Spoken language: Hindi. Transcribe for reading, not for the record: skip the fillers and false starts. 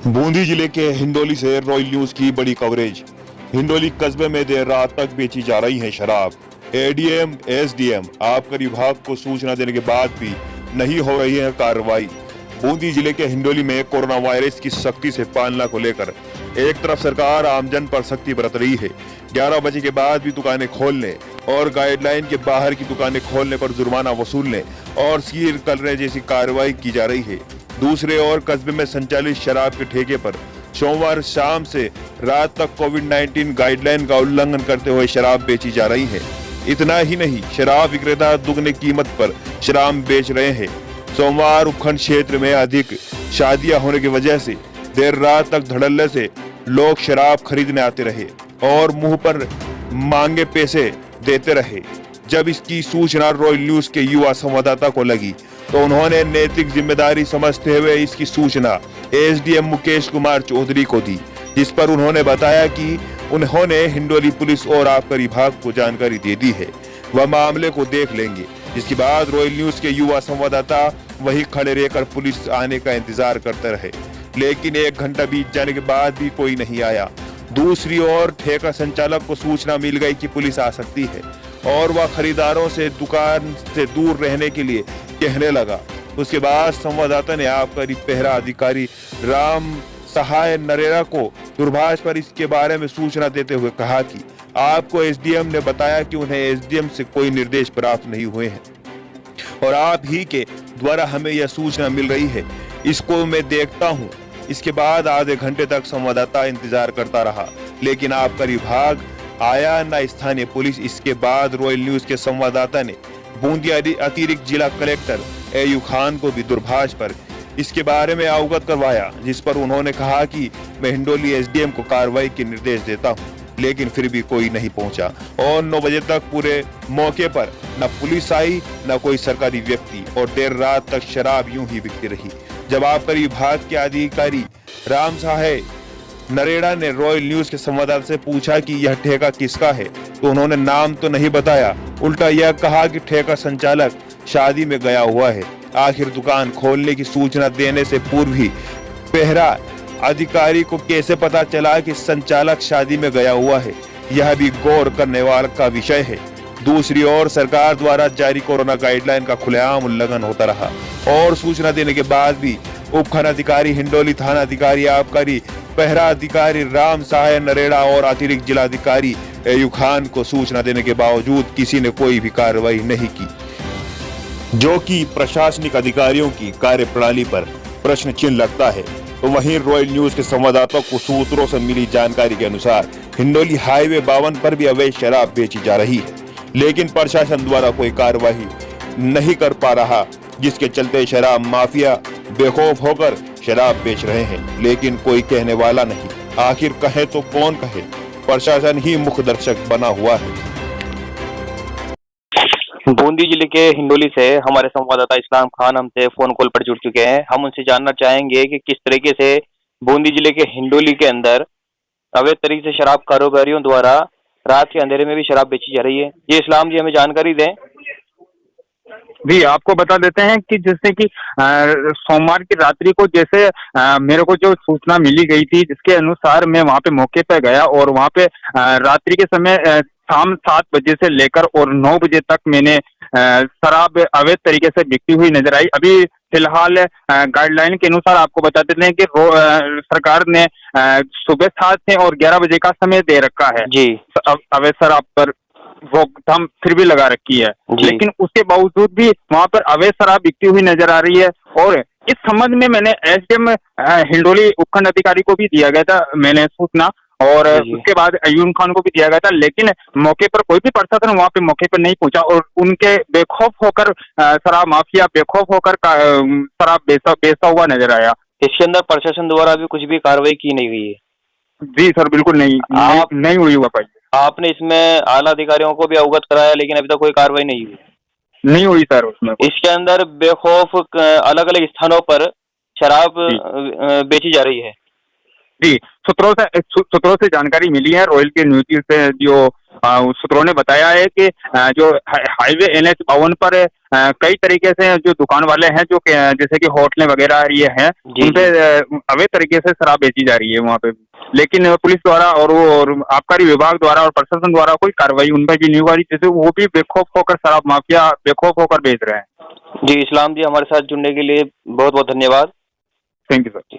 बूंदी जिले के हिंडोली से रॉयल न्यूज की बड़ी कवरेज। हिंडोली कस्बे में देर रात तक बेची जा रही है शराब। एडीएम एसडीएम आबकारी विभाग को सूचना देने के बाद भी नहीं हो रही है कार्रवाई। बूंदी जिले के हिंडोली में कोरोना वायरस की सख्ती से पालना को लेकर एक तरफ सरकार आमजन पर सख्ती बरत रही है, 11 बजे के बाद भी दुकानें खोलने और गाइडलाइन के बाहर की दुकानें खोलने पर जुर्माना वसूलने और सील करने जैसी कार्रवाई की जा रही है। दूसरे ओर कस्बे में संचालित शराब के ठेके पर सोमवार शाम से रात तक कोविड-19 गाइडलाइन का उल्लंघन करते हुए शराब बेची जा रही है। इतना ही नहीं, शराब विक्रेता दुगनी कीमत पर शराब बेच रहे हैं। सोमवार उपखंड क्षेत्र में अधिक शादियां होने की वजह से देर रात तक धड़ल्ले से लोग शराब खरीदने आते रहे और मुंह पर मांगे पैसे देते रहे। जब इसकी सूचना रॉयल न्यूज के युवा संवाददाता को लगी तो उन्होंने नैतिक जिम्मेदारी समझते हुए इसकी सूचना एसडीएम मुकेश कुमार चौधरी को दी, जिस पर उन्होंने बताया कि उन्होंने हिंडोली पुलिस और आबकारी विभाग को जानकारी दे दी है, वह मामले को देख लेंगे। जिसके बाद रॉयल न्यूज के युवा संवाददाता वहीं खड़े रहकर पुलिस आने का इंतजार करते रहे, लेकिन 1 घंटा बीत जाने के बाद भी कोई नहीं आया। दूसरी ओर ठेका संचालक को सूचना मिल गई कि पुलिस आ सकती है और वह खरीदारों से दुकान से दूर रहने के लिए कहने लगा। उसके बाद संवाददाता ने आबकारी पहरा अधिकारी राम सहाय नरेरा को दूरभाष पर इसके बारे में सूचना देते हुए कहा कि आपको एसडीएम ने बताया कि उन्हें एसडीएम से कोई निर्देश प्राप्त नहीं हुए हैं और आप ही के द्वारा हमें यह सूचना मिल रही है, इसको मैं देखता हूँ। इसके बाद आधे घंटे तक संवाददाता इंतजार करता रहा, लेकिन आबकारी विभाग आया न स्थानीय पुलिस। इसके बाद रॉयल न्यूज के संवाददाता ने बूंदी अतिरिक्त जिला कलेक्टर एयू खान को भी दूरभाष पर इसके बारे में अवगत करवाया, जिस पर उन्होंने कहा कि मैं हिंडोली एसडीएम को कार्रवाई के निर्देश देता हूं, लेकिन फिर भी कोई नहीं पहुंचा और 9 बजे तक पूरे मौके पर न पुलिस आई न कोई सरकारी व्यक्ति और देर रात तक शराब यूं ही बिकती रही। जब आबकारी विभाग के अधिकारी राम साहे नरेड़ा ने रॉयल न्यूज के संवाददाता से पूछा कि यह ठेका किसका है, तो उन्होंने नाम तो नहीं बताया, उल्टा यह कहा कि ठेका संचालक शादी में गया हुआ है। आखिर दुकान खोलने की सूचना देने से पूर्व ही पहरा अधिकारी को कैसे पता चला कि संचालक शादी में गया हुआ है, यह भी गौर करने वाला का विषय है। दूसरी ओर सरकार द्वारा जारी कोरोना गाइडलाइन का खुलेआम उल्लंघन होता रहा और सूचना देने के बाद भी उपखंड अधिकारी हिंडोली, थाना अधिकारी, आबकारी पहरा अधिकारी राम सहाय नरेड़ा और अतिरिक्त जिलाधिकारी एयू खान को सूचना देने के बावजूद किसी ने कोई भी कार्रवाई नहीं की, जो कि प्रशासनिक अधिकारियों की कार्यप्रणाली पर प्रश्न चिन्ह लगता है। तो वहीं रॉयल न्यूज के संवाददाताओं को सूत्रों से मिली जानकारी के अनुसार हिंडोली हाईवे 52 पर भी अवैध शराब बेची जा रही है, लेकिन प्रशासन द्वारा कोई कार्रवाई नहीं कर पा रहा, जिसके चलते शराब माफिया बेखौफ होकर शराब बेच रहे हैं, लेकिन कोई कहने वाला नहीं। आखिर कहे तो कौन कहे, प्रशासन ही मुख्य दर्शक बना हुआ है। बूंदी जिले के हिंडोली से हमारे संवाददाता इस्लाम खान हमसे फोन कॉल पर जुड़ चुके हैं। हम उनसे जानना चाहेंगे कि किस तरीके से बूंदी जिले के हिंडोली के अंदर अवैध तरीके से शराब कारोबारियों द्वारा रात के अंधेरे में भी शराब बेची जा रही है। ये इस्लाम जी हमें जानकारी दें। भी आपको बता देते हैं कि जैसे कि सोमवार की रात्रि को जैसे मेरे को जो सूचना मिली गई थी, जिसके अनुसार मैं वहां पे मौके पे गया और वहां पे रात्रि के समय शाम 7 बजे से लेकर और 9 बजे तक मैंने शराब अवैध तरीके से बिकती हुई नजर आई। अभी फिलहाल गाइडलाइन के अनुसार आपको बता देते हैं कि सरकार ने सुबह 7 से और 11 बजे का समय दे रखा है जी। अवैध शराब पर रोकथाम फिर भी लगा रखी है, लेकिन उसके बावजूद भी वहां पर अवैध शराब बिकती हुई नजर आ रही है। और इस संबंध में मैंने एसडीएम हिंडोली उपखंड अधिकारी को भी दिया गया था मैंने सूचना, और उसके बाद अयून खान को भी दिया गया था, लेकिन मौके पर कोई भी प्रशासन वहां पे मौके पर नहीं पहुंचा और उनके बेखौफ होकर शराब माफिया बेखौफ होकर शराब बेचता हुआ नजर आया। इसके अंदर प्रशासन द्वारा भी कुछ भी कार्रवाई की नहीं हुई है। जी सर, बिल्कुल नहीं हुई हुआ पाई। आपने इसमें आला अधिकारियों को भी अवगत कराया, लेकिन अभी तक कोई कार्रवाई नहीं हुई सर उसमें। इसके अंदर बेखौफ अलग अलग स्थानों पर शराब बेची जा रही है। जी, सूत्रों से जानकारी मिली है, रॉयल के न्यूज से जो सूत्रों ने बताया है कि जो हाईवे NH 52 पर कई तरीके से जो दुकान वाले हैं जो जैसे कि होटलें वगैरह ये हैं, जी, उन पे अवैध तरीके से शराब बेची जा रही है वहाँ पे। लेकिन पुलिस द्वारा और आबकारी विभाग द्वारा और प्रशासन द्वारा कोई कार्रवाई उन पर भी नहीं हो रही, जैसे वो भी बेखौफ होकर शराब माफिया बेखौफ होकर बेच रहे हैं। जी, इस्लाम जी, हमारे साथ जुड़ने के लिए बहुत बहुत धन्यवाद। Thank you sir.